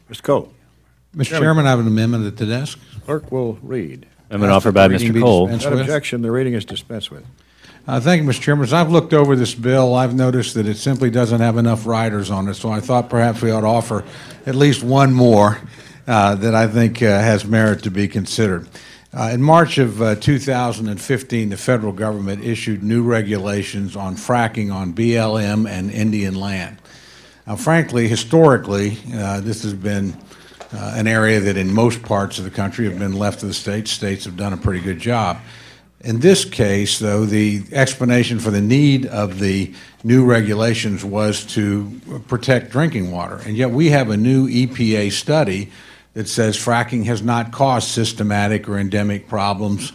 Mr. Cole. Mr. Chairman, I have an amendment at the desk. Clerk will read. Amendment offered by Mr. Cole. Without objection, the reading is dispensed with. Thank you, Mr. Chairman. As I've looked over this bill, I've noticed that it simply doesn't have enough riders on it, so I thought perhaps we ought to offer at least one more that I think has merit to be considered. In March of 2015, the federal government issued new regulations on fracking on BLM and Indian land. Now, frankly, historically, this has been an area that in most parts of the country have been left to the states. States have done a pretty good job. In this case, though, the explanation for the need of the new regulations was to protect drinking water. And yet we have a new EPA study that says fracking has not caused systematic or endemic problems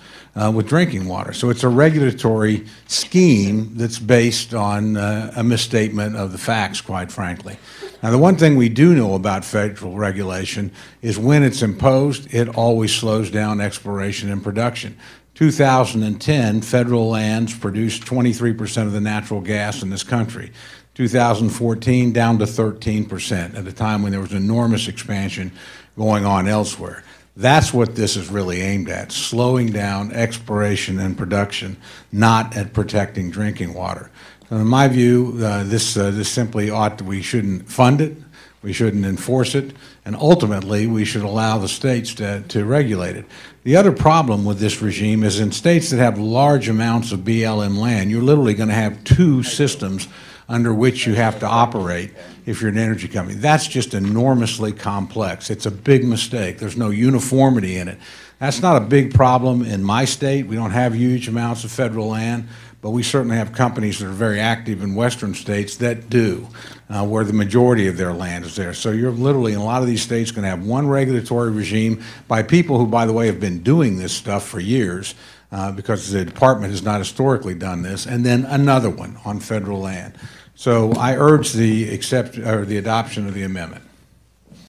with drinking water. So it's a regulatory scheme that's based on a misstatement of the facts, quite frankly. Now, the one thing we do know about federal regulation is when it's imposed, it always slows down exploration and production. 2010, federal lands produced 23% of the natural gas in this country. 2014, down to 13% at a time when there was enormous expansion going on elsewhere. That's what this is really aimed at, slowing down exploration and production, not at protecting drinking water. So in my view, this simply we shouldn't fund it, we shouldn't enforce it, and ultimately we should allow the states to regulate it. The other problem with this regime is in states that have large amounts of BLM land, you're literally going to have two systems under which you have to operate if you're an energy company. That's just enormously complex. It's a big mistake. There's no uniformity in it. That's not a big problem in my state. We don't have huge amounts of federal land, but we certainly have companies that are very active in western states that do, where the majority of their land is there. So you're literally, in a lot of these states, going to have one regulatory regime by people who, by the way, have been doing this stuff for years, because the department has not historically done this, and then another one on federal land. So I urge the adoption of the amendment.